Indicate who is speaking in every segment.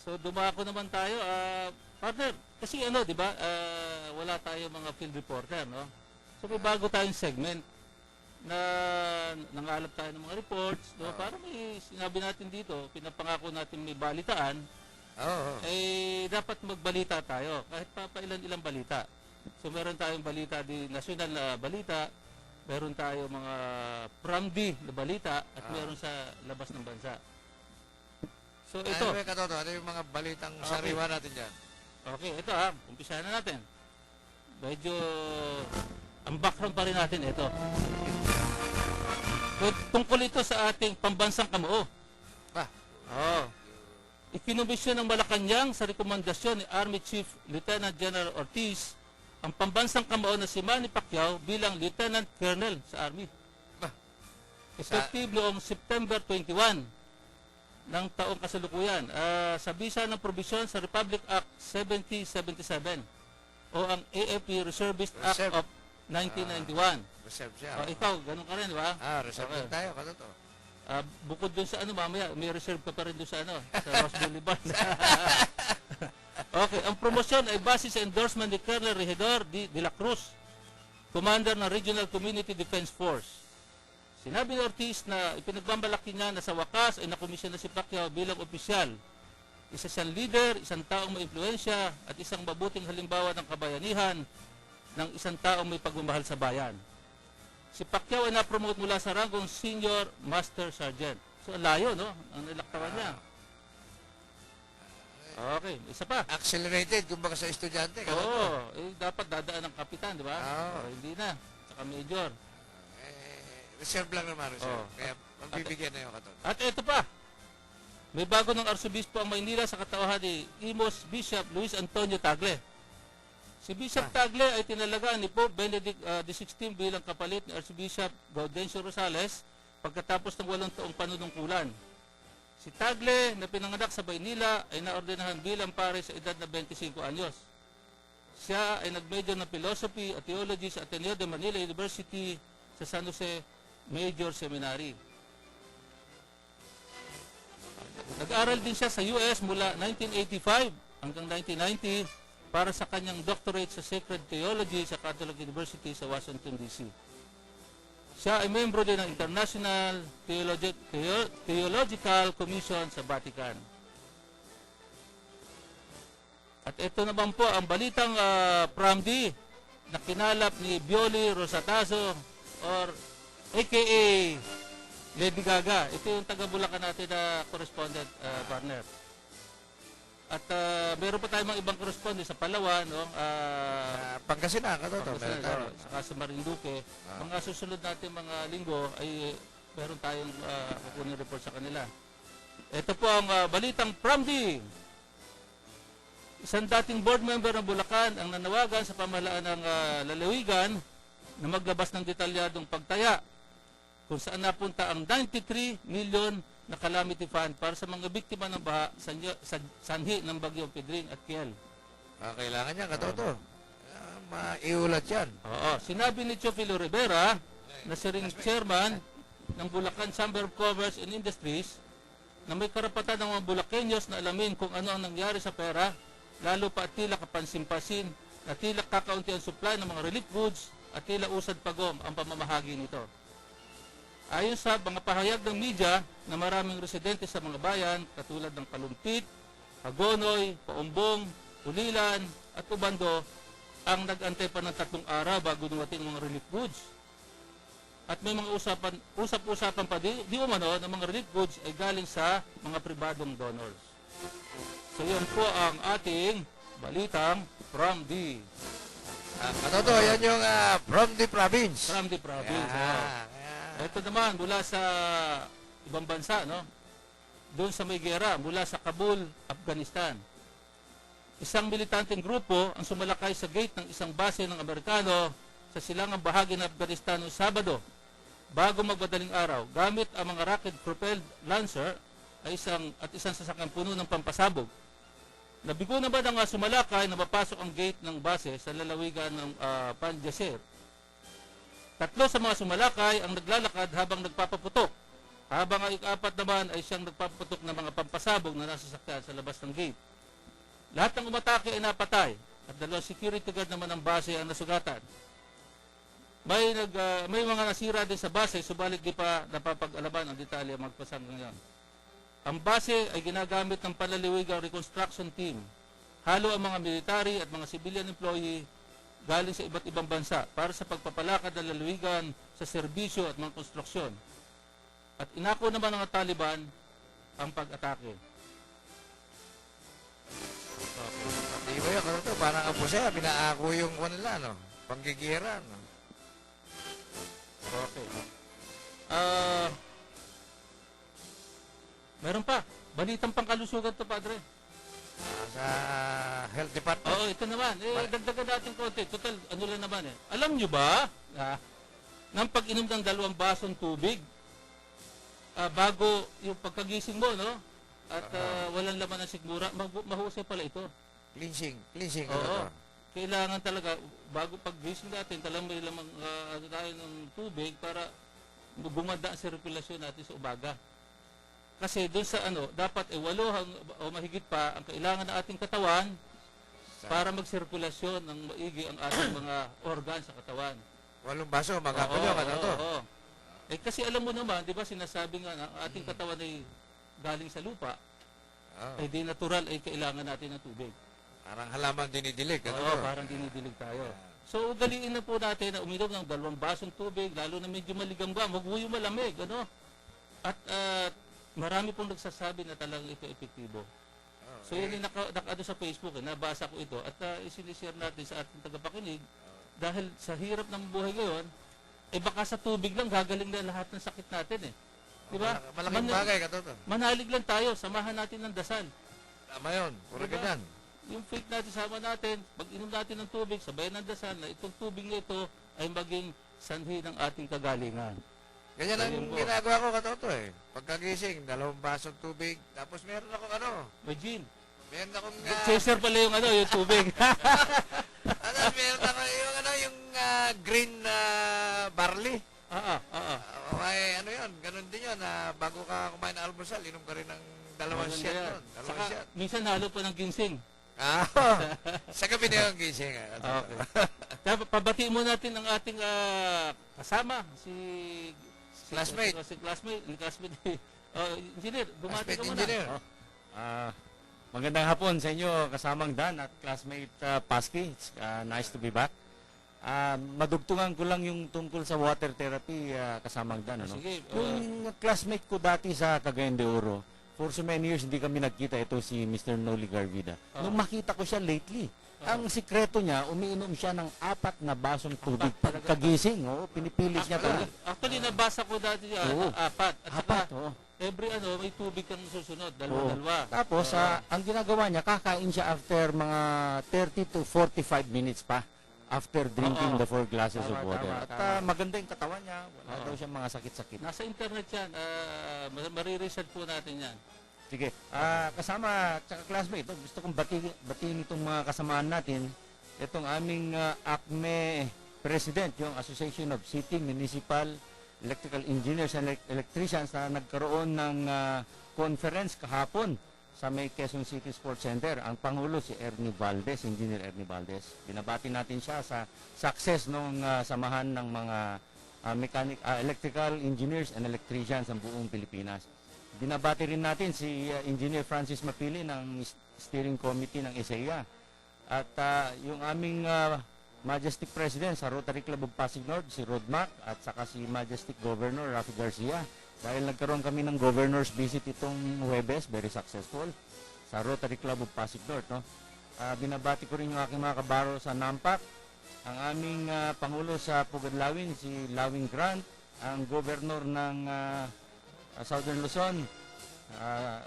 Speaker 1: So dumako naman tayo, partner. Kasi ano, 'di ba? Wala tayo mga field reporter, no? So may bago tayong segment na nangalap tayo ng mga reports, no? Para may sinabi natin dito, pinapangako natin may balitaan. Eh dapat magbalita tayo, kahit pa ilan-ilang balita. So meron tayong balita di national na balita, meron tayo mga PRAMD na balita at meron sa labas ng bansa. So ito.
Speaker 2: Ano yung mga balitang sariwa natin dyan?
Speaker 1: Okay, ito umpisahan na natin. Medyo ang background pa rin natin ito. Tungkol ito sa ating pambansang kamuo. Ikinumisyon ng Malacanang sa rekomendasyon ni Army Chief Lieutenant General Ortiz ang pambansang kamuo na si Manny Pacquiao bilang Lieutenant Colonel sa Army. Effective noong September 21 ng taong kasalukuyan sa bisa ng probisyon sa Republic Act 7077 o ang AFP Reservist Act of 1991.
Speaker 2: Reserve siya.
Speaker 1: Ikaw, ganun ka rin, di ba?
Speaker 2: Reserve din tayo, katoto.
Speaker 1: Bukod dun sa mamaya, may reserve ka pa rin dun sa sa Ross Boulevard. Okay, ang promosyon ay base sa endorsement ni Colonel Regidor de la Cruz, Commander ng Regional Community Defense Force. Sinabi ni Ortiz na ipinagmamalaki niya na sa wakas ay nakomisyon na si Pacquiao bilang opisyal. Isa siyang leader, isang taong may impluensya at isang mabuting halimbawa ng kabayanihan ng isang taong may pagmamahal sa bayan. Si Pacquiao ay napromote mula sa ranggong Senior Master Sergeant. So layo, no? Ang nilaktawan niya. Okay, isa pa.
Speaker 2: Accelerated, kumbaga sa estudyante.
Speaker 1: Dapat dadaan ng kapitan, di ba? Hindi na. Saka major.
Speaker 2: Reserve lang naman, reserve. Kaya magbibigyan na yung katoto.
Speaker 1: At ito pa. May bago ng Arsobispo ang Maynila sa katauhan ni Imos Bishop Luis Antonio Tagle. Si Bishop Tagle ay tinalagaan ni Pope Benedict XVI bilang kapalit ni Archbishop Gaudencio Rosales pagkatapos ng 8 taong panunungkulan. Si Tagle na pinanganak sa Maynila ay naordenahan bilang pare sa edad na 25 anyos. Siya ay nag-major ng philosophy at theology sa Ateneo de Manila University sa San Jose Major Seminary. Nag-aral din siya sa US mula 1985 hanggang 1990 para sa kanyang doctorate sa Sacred Theology sa Catholic University sa Washington, D.C. Siya ay membro din ng International Theological Commission sa Vatican. At ito naman po ang balitang PRAMD na kinalap ni Bioli Rosatazo or aka Lady Gaga. Ito yung taga-Bulacan natin na correspondent partner. At meron pa tayong mga ibang correspondent sa Palawan, no?
Speaker 2: Pangasinan, katoto.
Speaker 1: Saka sa Marinduque. Mga susunod natin mga linggo ay meron tayong kukunin report sa kanila. Ito po ang balitang PRAMD. Isang dating board member ng Bulacan ang nanawagan sa pamahalaan ng lalawigan na maglabas ng detalyadong pagtaya kung saan napunta ang 93 million na calamity fund para sa mga biktima ng baha sa sanhi ng bagyong Pedring at Kiel.
Speaker 2: Kailangan niya, katoto. Maiulat yan.
Speaker 1: Sinabi ni Chofilo Rivera na si ring chairman ng Bulacan Chamber of Commerce and Industries na may karapatan ng mga Bulakenyos na alamin kung ano ang nangyari sa pera, lalo pa at tila kapansimpasin na tila kakaunti ang supply ng mga relief goods at tila usad pagom ang pamamahagi nito. Ayon sa mga pahayag ng media na maraming residente sa mga bayan katulad ng Kalumpit, Hagonoy, Paumbong, Ulilan at Ubando ang nag-antay pa ng 3 araw bago dumating ang mga relief goods. At may mga usap-usapan pa di umano na mga relief goods ay galing sa mga pribadong donors. So yun po ang ating balitang PRAMD.
Speaker 2: Katoto, yan yung from the province.
Speaker 1: From the province. Ito naman mula sa ibang bansa, no? Doon sa may gera, mula sa Kabul, Afghanistan. Isang militanteng grupo ang sumalakay sa gate ng isang base ng Amerikano sa silangang bahagi ng Afghanistan noong Sabado bago magmadaling araw gamit ang mga rocket-propelled Lancer ay isang sasakyan puno ng pampasabog. Nabigo naman ang sumalakay na mapasok ang gate ng base sa lalawigan ng Panjshir. 3 sa mga sumalakay ang naglalakad habang nagpapaputok Habang ang ika-4 naman ay siyang nagpapatok ng mga pampasabog na nasa sakyan sa labas ng gate. Lahat ng umatake ay napatay at 2 security guard naman ng base ang nasugatan. May mga nasira din sa base, subalit di pa napapag-alaman ang detalye magpasang ngayon. Ang base ay ginagamit ng palaliwigang reconstruction team. Halo ang mga military at mga civilian employee galing sa iba't ibang bansa para sa pagpapalakad ng lalawigan sa serbisyo at mga konstruksyon. At inako naman ng Taliban ang pag-atake.
Speaker 2: Di ba yun, ano to? Parang ang pusaya, pinaako yung nila, no? Panggigira, no?
Speaker 1: Okay. Meron pa. Balitang pangkalusugan to, Padre.
Speaker 2: Sa health department.
Speaker 1: Oo, ito naman. Dagdagan natin konti. Total, ano lang naman eh. Alam nyo ba, nang pag-inom ng 2 basong tubig, bago yung pagkagising mo, no? At walang laman ng sigmura, mahusay pala ito.
Speaker 2: Cleansing, ano
Speaker 1: Oo.
Speaker 2: to?
Speaker 1: Kailangan talaga, bago paggising natin, talagang may lamang tayo ng tubig para gumanda ang sirkulasyon natin sa umaga. Kasi doon sa dapat 8 o mahigit pa ang kailangan ng ating katawan para magsirkulasyon ng maigi ang ating mga organ sa katawan.
Speaker 2: 8 baso, magkapal yun, ano to?
Speaker 1: Oo. Eh kasi alam mo naman, di ba sinasabi nga na ang ating katawan ay galing sa lupa, ay di natural ay kailangan natin ng tubig.
Speaker 2: Parang halaman dinidilig, ano
Speaker 1: Oo,
Speaker 2: to?
Speaker 1: parang dinidilig tayo. So, ugaliin na po natin na uminom ng 2 basong tubig, lalo na medyo maligamgam, huwag mo yung malamig, ano? At marami pong nagsasabi na talagang ito epektibo. So, yun yung naka sa Facebook, nabasa ko ito, at isinishare natin sa ating tagapakinig, dahil sa hirap ng buhay ngayon, baka sa tubig lang gagaling na lahat ng sakit natin eh. Di ba?
Speaker 2: Malaking bagay, katoto.
Speaker 1: Manalig lang tayo, samahan natin ng dasal.
Speaker 2: Tama yun, puro
Speaker 1: Diba?
Speaker 2: ganyan.
Speaker 1: Yung faith natin, sama natin, pag inom natin ng tubig, sabayan ng dasal na itong tubig na ito ay maging sanhi ng ating kagalingan.
Speaker 2: Ganyan ang
Speaker 1: Ayun po.
Speaker 2: ginagawa ko, katoto eh. Pagkagising, 2 basong tubig, tapos meron akong
Speaker 1: May gin.
Speaker 2: meron akong,
Speaker 1: Chaser pala yung tubig.
Speaker 2: meron ako yung green barley. Okay, yun, ganun din yun, bago ka kumain ng almusal, inom ka rin ng 2 shot yun. 2
Speaker 1: Saka,
Speaker 2: shot.
Speaker 1: minsan halo pa ng ginseng.
Speaker 2: Sa gabi na yung gising.
Speaker 1: Okay. Dapat pabatiin mo natin ang ating kasama, si
Speaker 2: Classmate.
Speaker 1: Si classmate. Engineer, bumati ka
Speaker 2: Classmate
Speaker 1: muna.
Speaker 2: engineer.
Speaker 3: Magandang hapon sa inyo, kasamang Dan at classmate Paski. It's, nice to be back. Madugtungan ko lang yung tungkol sa water therapy, kasamang Dan. Ano?
Speaker 1: Sige.
Speaker 3: Yung classmate ko dati sa Cagayan de Oro, for so many years hindi kami nagkita. Ito si Mr. Noli Garvida. Nung makita ko siya lately, ang sikreto niya, umiinom siya ng 4 na basong tubig pagkagising. Pinipilit niya to.
Speaker 1: Actually, nabasa ko dati 4. At saka,
Speaker 3: 4, oo.
Speaker 1: every may tubig kang susunod. Dalawa.
Speaker 3: Tapos, ang ginagawa niya, kakain siya after mga 30 to 45 minutes pa after drinking the 4 glasses of water. At maganda yung katawan niya. Wala daw siyang mga sakit-sakit.
Speaker 1: Nasa internet yan. Mariresearch po natin yan.
Speaker 3: Sige. Kasama, tsaka classmate, gusto kong batiin itong mga kasamaan natin. Itong aming ACME President, yung Association of City Municipal Electrical Engineers and Electricians na nagkaroon ng conference kahapon sa may Quezon City Sports Center. Ang Pangulo si Ernie Valdez, Engineer Ernie Valdez. Binabati natin siya sa success ng samahan ng mga electrical engineers and electricians ng buong Pilipinas. Binabati rin natin si Engineer Francis Mapili ng Steering Committee ng ISEA. At yung aming Majestic President sa Rotary Club of Pasig North, si Rod Mac, at saka si Majestic Governor Rafi Garcia. Dahil nagkaroon kami ng Governor's Visit itong Huwebes, very successful, sa Rotary Club of Pasig North. No? Binabati ko rin yung aking mga kabaro sa Nampak, ang aming Pangulo sa Pugadlawin, si Lawing Grant, ang Governor ng Southern Luzon,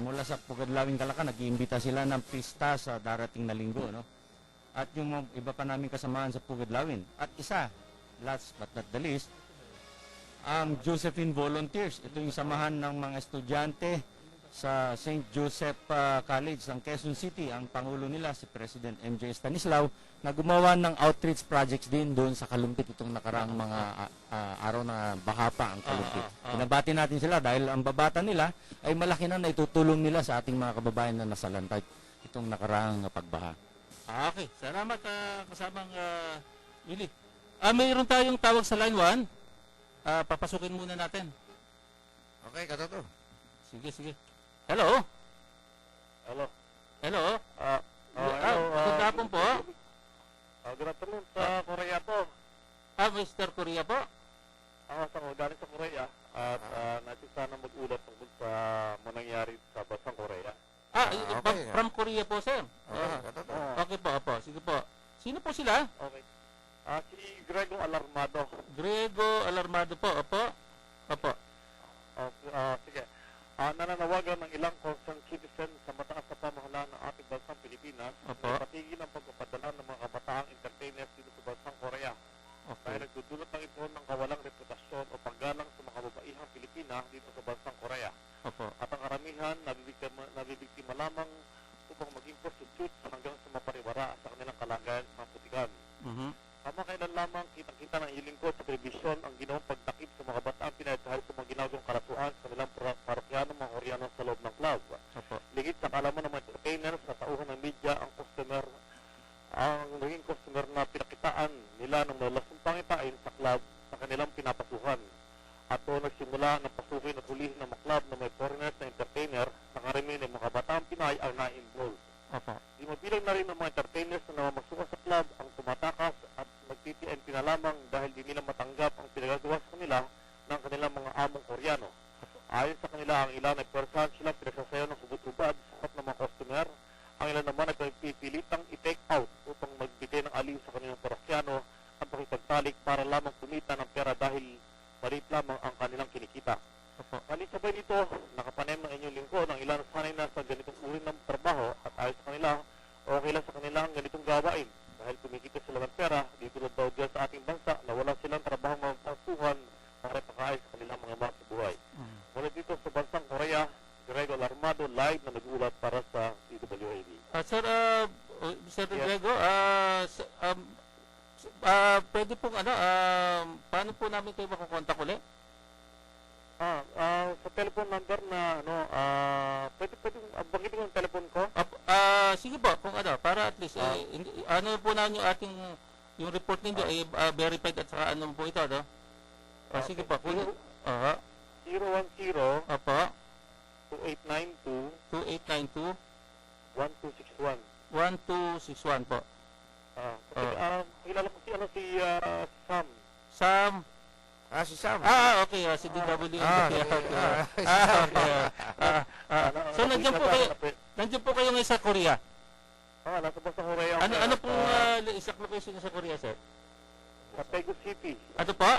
Speaker 3: mula sa Pugadlawin, Calacan, nag-iimbita sila ng pista sa darating na linggo. No? At yung iba pa namin kasamaan sa Pugadlawin. At isa, last but not the least, ang Josephine Volunteers. Ito yung samahan ng mga estudyante sa St. Joseph College ng Quezon City. Ang pangulo nila si President MJ Stanislao na gumawa ng outreach projects din doon sa Kalumpit itong nakaraang mga araw na baha pa ang Kalumpit. Pinabati natin sila dahil ang babata nila ay malaki na itutulong nila sa ating mga kababayan na nasalantay itong nakaraang pagbaha.
Speaker 1: Okay, salamat kasamang Willie. Mayroon tayong tawag sa line 1. Papasukin muna natin.
Speaker 2: Okay, katoto.
Speaker 1: Sige. Hello?
Speaker 4: Hello.
Speaker 1: Hello?
Speaker 4: Hello.
Speaker 1: Good hapon po.
Speaker 4: Good afternoon sa Korea po.
Speaker 1: Mr. Korea po?
Speaker 4: Sa galing sa Korea. At natin sana mag-ulat tungkol sa manangyari sa bansang Korea.
Speaker 2: okay.
Speaker 1: From Korea po, sir.
Speaker 2: Okay, katoto.
Speaker 1: Okay po, opo. Sige po. Sino po sila?
Speaker 4: Okay. Si Grego Alarmado.
Speaker 1: Grego Alarmado po, opo. Opo.
Speaker 4: Sige. Nananawagan ng ilang concerned citizen sa mataas na pamahalaan ng ating bansang Pilipinas
Speaker 1: Opo.
Speaker 4: na patigil ang pagpapadala ng mga kabataang entertainers dito sa bansang Korea. Dahil
Speaker 1: Okay.
Speaker 4: nagdudulot ng ito ng kawalang reputasyon o paggalang sa mga kababaihang Pilipina dito sa bansang Korea.
Speaker 1: Opo.
Speaker 4: At ang karamihan nabibiktima lamang upang maging prostitutes hanggang sa mapariwara sa kanilang kalagayan sa putikan.
Speaker 1: Mhm.
Speaker 4: Kamakailan lamang kitang-kita ng ilingkod sa telebisyon ang ginawang pagtakip sa mga bataang Pinay dahil sa mga ginagawang karatuan sa kanilang parokyano mga Koreano sa loob ng club.
Speaker 1: Opo.
Speaker 4: Ligit sa kalaman ng mga entertainers sa tauhan ng media ang naging customer na pinakitaan nila ng malalasong pangitain sa club sa kanilang pinapasuhan. At doon nagsimula ng pasukin at hulihin ng mga club na may foreigners na entertainer na karamihan ng mga bataang Pinay ang na-involved.
Speaker 1: Opo.
Speaker 4: Di mabilang na rin ang mga entertainers na namamasukan sa club ang tumatakas at nag-TTNP na lamang dahil di nila matanggap ang pinagagawa sa kanila ng kanilang mga among Koreano. Ayon sa kanila, ang ilan ay persahan silang pinagsasayaw ng hubad-hubad sa ng mga customer. Ang ilan naman ay pipilitang i-take out upang magbigay ng aliw sa kanilang parokyano at makipagtalik para lamang kumita ng pera dahil maliit lamang ang kanilang kinikita.
Speaker 1: Opo.
Speaker 4: Kalisabay nito, nakapanem ng inyong lingkod ang ilan sanay na sa ganitong uri ng trabaho at ayon sa kanila, okay lang sa kanila ang ganitong gawain dahil kumikita sila ng pera dito lang daw dyan sa ating bansa na wala silang trabaho mapasuhan para pakain sa kanilang mga mahal sa buhay. Mula dito sa bansang Korea, Grego Alarmado live na nag-ulat para sa DWAD.
Speaker 1: Sir
Speaker 4: Yes.
Speaker 1: Grego, pwede pong paano po namin kayo makukontak ulit?
Speaker 4: Sa telephone number na pwede banggitin ko ang telephone ko?
Speaker 1: Sige po, kung para at least, ano po namin yung report ninyo ay verified at saka ano po ito, no? Sige po, kung
Speaker 4: 010
Speaker 1: Opo,
Speaker 4: 2892
Speaker 1: 2892
Speaker 4: 1261.
Speaker 1: 1261 po.
Speaker 4: Kilala ko si Sam.
Speaker 1: Sam.
Speaker 2: Si Sam.
Speaker 1: Okay. Si DW.
Speaker 2: Okay.
Speaker 1: So, nandiyan po kayo ngayon sa Korea.
Speaker 4: Nasa basta Korea.
Speaker 1: Ano pong exact location sa Korea, sir?
Speaker 4: Sa Taegu City.
Speaker 1: Ano po?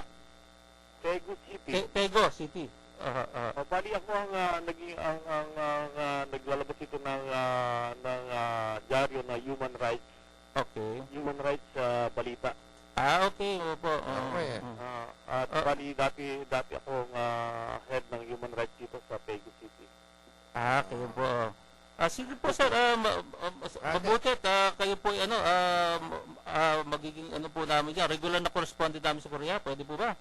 Speaker 4: Taegu City.
Speaker 1: Taego City.
Speaker 4: Bali ako ang naglalabas ito ng dyaryo na Human Rights.
Speaker 1: Okay.
Speaker 4: Human Rights balita.
Speaker 1: Okay. Opo.
Speaker 2: Okay.
Speaker 4: At bali dati akong head ng Human Rights dito sa Taegu City.
Speaker 1: Kayo po. Sige po, sir. Mabuti at kayo po magiging po namin dyan. Regular na correspondent namin sa Korea. Pwede po ba?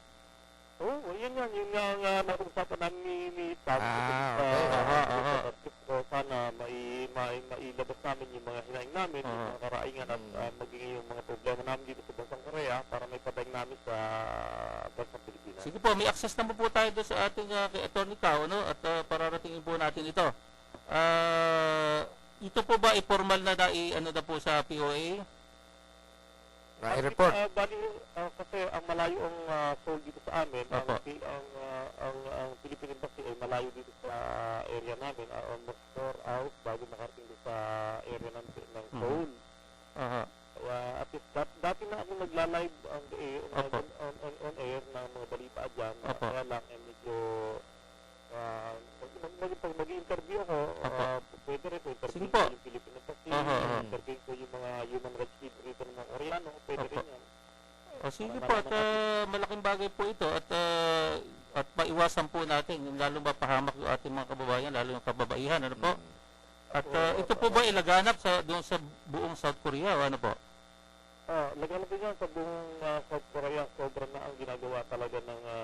Speaker 4: Yun nga napag-usapan namin ni Sam. Sana mailabas namin yung mga hinaing namin, yung mga karaingan at magiging yung mga problema namin dito sa bansang Korea para may padaing namin sa bansang Pilipinas.
Speaker 1: Sige po, may access naman po tayo doon sa ating kay Atty. Cao, at pararatingin po natin ito. Ito po ba formal na na po sa POA?
Speaker 2: Na-report.
Speaker 4: Bali, kasi ang malayo ang Seoul dito sa amin,
Speaker 1: Opo.
Speaker 4: ang Philippine Embassy ay malayo dito sa area namin, almost 4 hours bago makarating dito sa area ng Seoul. Kaya at least dati na ako nagla-live on air ng mga balita dyan. Kaya lang medyo pag mag-interview ako, pwede rin
Speaker 1: Sige
Speaker 4: interview
Speaker 1: po.
Speaker 4: ko yung Philippine Embassy, interview ko yung mga human rights leader dito ng mga Koreano, pwede rin yan.
Speaker 1: Sige po, at malaking bagay po ito at At maiwasan po natin yung lalo mapahamak yung ating mga kababayan, lalo yung kababaihan, ano po? At ito po ba ilaganap doon sa buong South Korea, o ano po?
Speaker 4: Laganap din yan sa buong South Korea, sobra na ang ginagawa talaga ng mga